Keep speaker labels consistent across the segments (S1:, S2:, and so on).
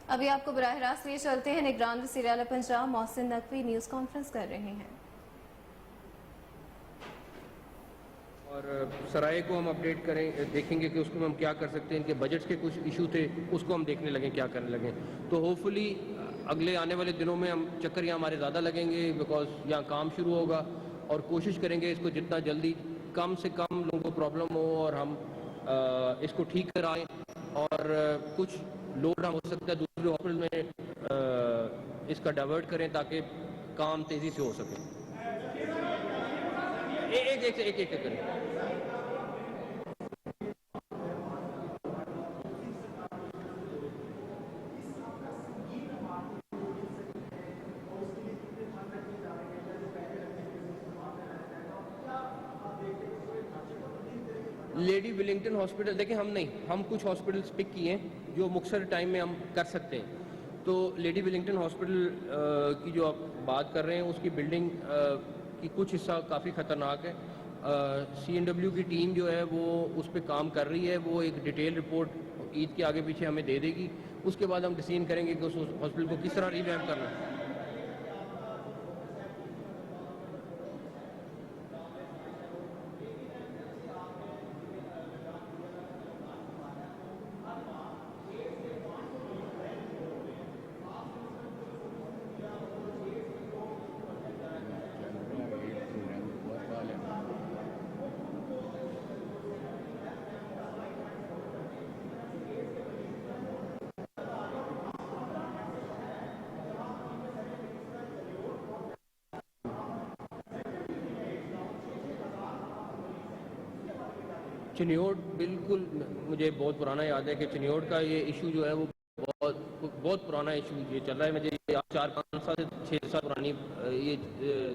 S1: अभी आपको बराह रास्त लिए चलते हैं, निगरान serial Punjab Mohsin Naqvi news conference कर रहे हैं।
S2: और सराय को हम अपडेट करें, देखेंगे कि उसको हम क्या कर सकते हैं। इनके बजट्स के कुछ इशू थे, उसको हम देखने लगे क्या करने लगे। तो होपफुली अगले आने वाले दिनों में हम चक्कर यहाँ हमारे ज़्यादा लगेंगे, बिकॉज यहाँ काम शुरू होगा और कोशिश करेंगे इसको जितना जल्दी कम से कम लोगों को प्रॉब्लम हो और हम इसको ठीक कराएं। और कुछ लोड हम हो सकता है दूसरे हॉस्पिटल में इसका डाइवर्ट करें ताकि काम तेज़ी से हो सके। एक करें। लेडी विलिंगटन हॉस्पिटल देखिए, हम कुछ हॉस्पिटल्स पिक किए हैं जो मुख्तसर टाइम में हम कर सकते हैं। तो लेडी विलिंगटन हॉस्पिटल की जो आप बात कर रहे हैं उसकी बिल्डिंग की कुछ हिस्सा काफ़ी ख़तरनाक है। CNW की टीम जो है वो उस पर काम कर रही है। वो एक डिटेल रिपोर्ट ईद के आगे पीछे हमें दे देगी। उसके बाद हम डिसीजन करेंगे कि उस हॉस्पिटल को किस तरह रिवैम्प करना है। चिन्योट बिल्कुल, मुझे बहुत पुराना याद है कि चिन्योट का ये इशू जो है वो बहुत पुराना इशू ये चल रहा है। मुझे 4-5 साल से 6 साल पुरानी ये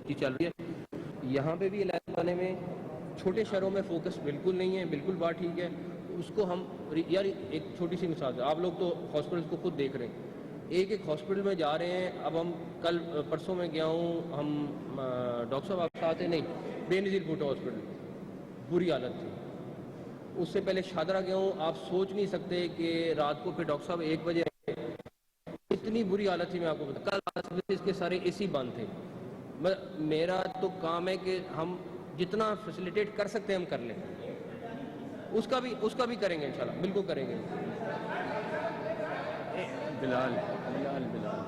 S2: चीज़ चल रही है। यहाँ पे भी इलाज बनाने में छोटे शहरों में फोकस बिल्कुल नहीं है। बिल्कुल बात ठीक है, उसको हम यार एक छोटी सी मिसाल है, आप लोग तो हॉस्पिटल्स को खुद देख रहे हैं, एक एक हॉस्पिटल में जा रहे हैं। अब हम कल परसों में गया हूँ, हम डॉक्टर साहब आप साथ हैं नहीं, बेनज़ीर भुट्टो हॉस्पिटल, बुरी हालत थी। उससे पहले शादरा गया हूँ, आप सोच नहीं सकते कि रात को फिर डॉक्टर साहब 1 बजे इतनी बुरी हालत थी। मैं आपको बता, कल सर्विसेज के सारे AC बंद थे। मेरा तो काम है कि हम जितना फैसिलिटेट कर सकते हैं हम कर लें। उसका भी करेंगे इंशाल्लाह, बिल्कुल करेंगे।
S3: बिलाल बिलाल बिलाल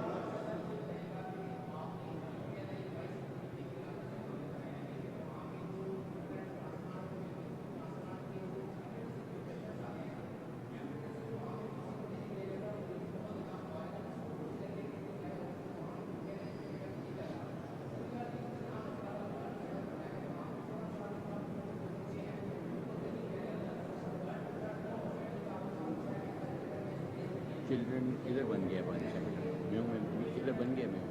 S3: चिल्ड्रन इधर बन गया 5-6 मिनट इधर बन गया। मैं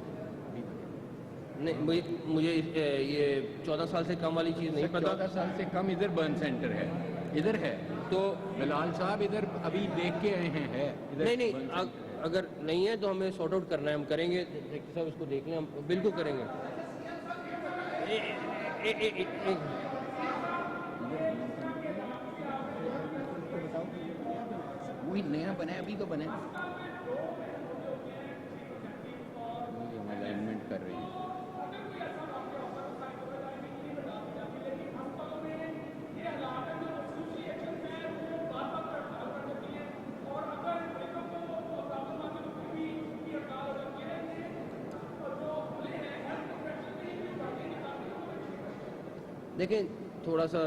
S2: नहीं, मुझे ये 14 साल से कम वाली चीज़ नहीं पता।
S3: 14 साल से कम इधर बर्न सेंटर है, इधर है। तो बिलाल साहब इधर अभी देख के आए हैं, है इधर
S2: नहीं, अगर नहीं है तो हमें सॉर्ट आउट करना है, हम करेंगे। डायरेक्टर साहब इसको देख लें, हम बिल्कुल करेंगे।
S3: वही नया बना है, अभी तो बना है। अलाइनमेंट कर रही है।
S2: देखें, थोड़ा सा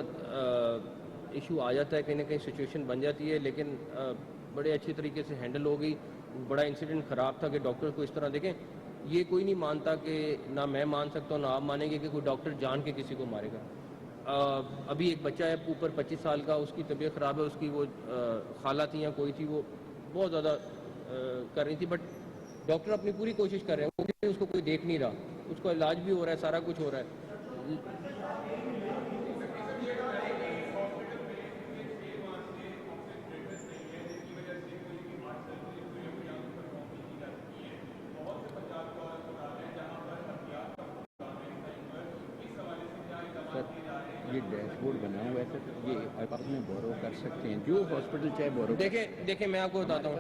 S2: इशू आ जाता है, कहीं ना कहीं सिचुएशन बन जाती है, लेकिन बड़े अच्छी तरीके से हैंडल हो गई। बड़ा इंसिडेंट ख़राब था कि डॉक्टर को इस तरह देखें, ये कोई नहीं मानता कि ना मैं मान सकता हूँ ना आप मानेंगे कि कोई डॉक्टर जान के किसी को मारेगा। अभी एक बच्चा है ऊपर 25 साल का, उसकी तबीयत ख़राब है, उसकी वो खाला थी या कोई थी, वो बहुत ज़्यादा कर रही थी, बट डॉक्टर अपनी पूरी कोशिश कर रहे हैं, क्योंकि उसको कोई देख नहीं रहा, उसका इलाज भी हो रहा है, सारा कुछ हो रहा है।
S3: ये डैशबोर्ड बना हुआ है सर, ये आप अपने बोरो कर सकते हैं, जो हॉस्पिटल चाहे बोरो।
S2: देखें मैं आपको बताता हूँ,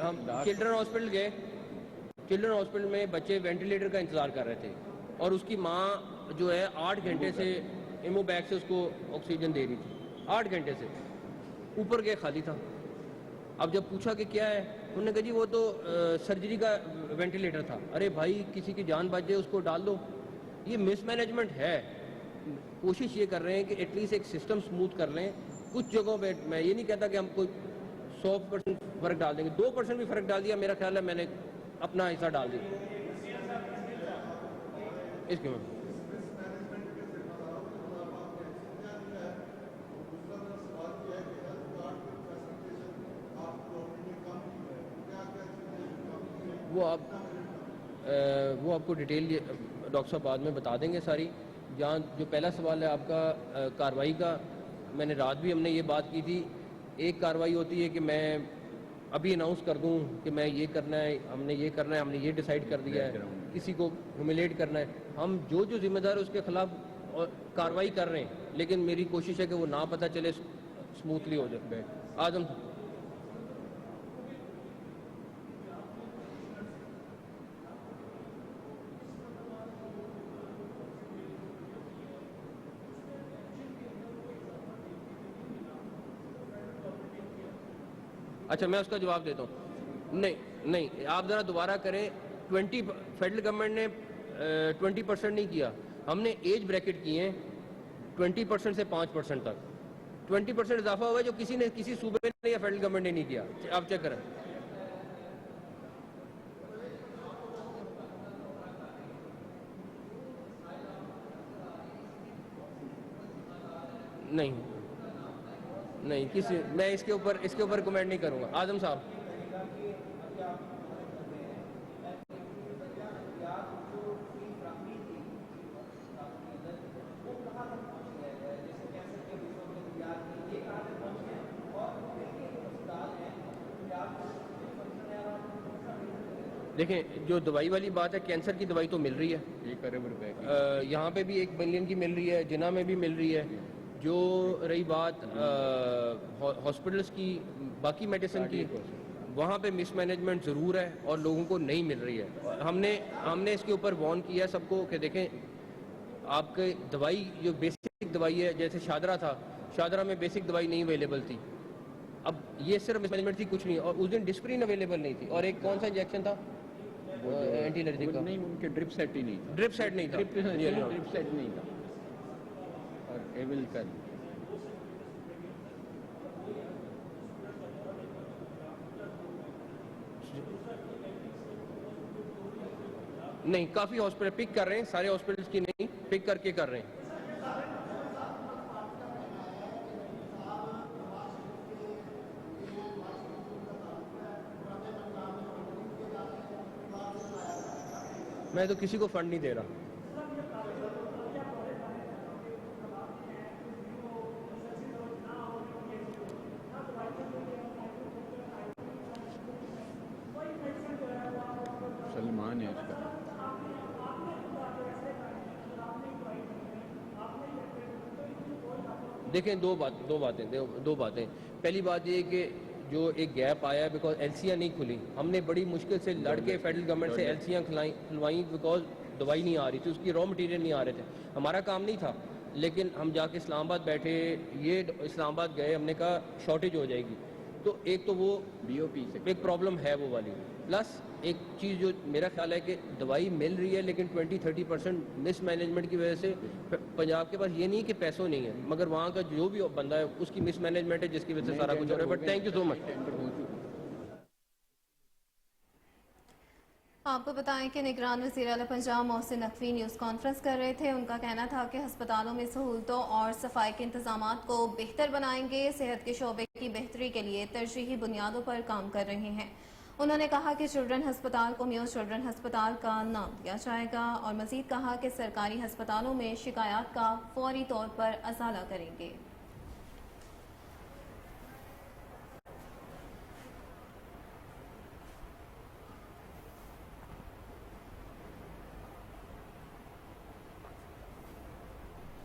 S2: हम चिल्ड्रन हॉस्पिटल गए, चिल्ड्रन हॉस्पिटल में बच्चे वेंटिलेटर का इंतज़ार कर रहे थे और उसकी माँ जो है 8 घंटे से इमो बैग से उसको ऑक्सीजन दे रही थी, 8 घंटे से। ऊपर गए खाली था। अब जब पूछा कि क्या है, उन्होंने कहा जी वो तो सर्जरी का वेंटिलेटर था। अरे भाई किसी की जान बच जाए उसको डाल दो। ये मिसमैनेजमेंट है। कोशिश ये कर रहे हैं कि एटलीस्ट एक सिस्टम स्मूथ कर लें। कुछ जगहों पे मैं ये नहीं कहता कि हम कोई 100% फ़र्क डाल देंगे, 2% भी फ़र्क डाल दिया मेरा ख्याल है मैंने अपना हिस्सा डाल दिया इसके में। वो आपको डिटेल डॉक्टर साहब बाद में बता देंगे सारी। जहाँ जो पहला सवाल है आपका कार्रवाई का, मैंने रात भी हमने ये बात की थी। एक कार्रवाई होती है कि मैं अभी अनाउंस कर दूं कि मैं ये करना है, हमने ये करना है, हमने ये डिसाइड कर दिया है, किसी को ह्यूमिलेट करना है। हम जो जिम्मेदार है उसके खिलाफ कार्रवाई कर रहे हैं, लेकिन मेरी कोशिश है कि वो ना पता चले, स्मूथली हो जाए। आजम अच्छा मैं उसका जवाब देता हूँ। नहीं आप ज़रा दोबारा करें। 20 फेडरल गवर्नमेंट ने 20% नहीं किया, हमने एज ब्रैकेट किए हैं 20% से 5% तक। 20% इजाफा हुआ है जो किसी सूबे ने या फेडरल गवर्नमेंट ने नहीं किया। आप चेक करें। नहीं किसी मैं इसके ऊपर कमेंट नहीं करूंगा। आजम साहब देखें, जो दवाई वाली बात है, कैंसर की दवाई तो मिल रही है
S3: 1 अरब रुपए की,
S2: यहाँ पे भी 1 बिलियन की मिल रही है, जिना में भी मिल रही है। जो रही बात हॉस्पिटल्स की, बाकी मेडिसिन की, वहाँ पे मिसमैनेजमेंट ज़रूर है और लोगों को नहीं मिल रही है। हमने इसके ऊपर वार्न किया सबको कि देखें, आपके दवाई जो बेसिक दवाई है, जैसे शादरा था, शादरा में बेसिक दवाई नहीं अवेलेबल थी। अब ये सिर्फ मिसमैनेजमेंट थी, कुछ नहीं। और उस दिन डिस्प्रिन अवेलेबल नहीं थी, और एक कौन सा इंजेक्शन था एंटी एलर्जी का,
S3: नहीं, उनके ड्रिप सेट ही नहीं था।
S2: ड्रिप सेट नहीं था,
S3: ड्रिप सेट नहीं था। और एविल का
S2: नहीं, काफ़ी हॉस्पिटल पिक कर रहे हैं, सारे हॉस्पिटल्स की नहीं, पिक करके कर रहे हैं। मैं तो किसी को फंड नहीं दे रहा।
S3: सलमान है उसका।
S2: देखें, दो बातें। पहली बात ये कि जो एक गैप आया है बिकॉज एलसीआं नहीं खुली। हमने बड़ी मुश्किल से लड़के फेडरल गवर्नमेंट से एलसीआं खुलवाई बिकॉज दवाई नहीं आ रही थी, उसकी रॉ मटेरियल नहीं आ रहे थे। हमारा काम नहीं था, लेकिन हम जाके इस्लामाबाद बैठे, ये इस्लामाबाद गए, हमने कहा शॉर्टेज हो जाएगी। तो एक तो वो
S3: बीओपी से
S2: एक प्रॉब्लम है वो वाली, प्लस एक चीज़ जो मेरा ख्याल है कि दवाई मिल रही है लेकिन 20-30% मिसमैनेजमेंट की वजह से पंजाब के पास ये नहीं कि पैसों नहीं है, मगर वहाँ का जो भी बंदा है उसकी मिसमैनेजमेंट है जिसकी वजह से सारा कुछ हो रहा है। But thank you so much.
S1: आपको बताएं कि निगरान वज़ीर आला पंजाब मोहसिन नकवी न्यूज़ कॉन्फ्रेंस कर रहे थे। उनका कहना था कि हस्पतालों में सहूलतों और सफाई के इंतजाम को बेहतर बनाएंगे, सेहत के शोबे की बेहतरी के लिए तरजीही बुनियादों पर काम कर रहे हैं। उन्होंने कहा कि चिल्ड्रन हस्पताल को मेयो चिल्ड्रन हस्पताल का नाम दिया जाएगा और मजीद कहा कि सरकारी हस्पतालों में शिकायत का फौरी तौर पर असाला करेंगे।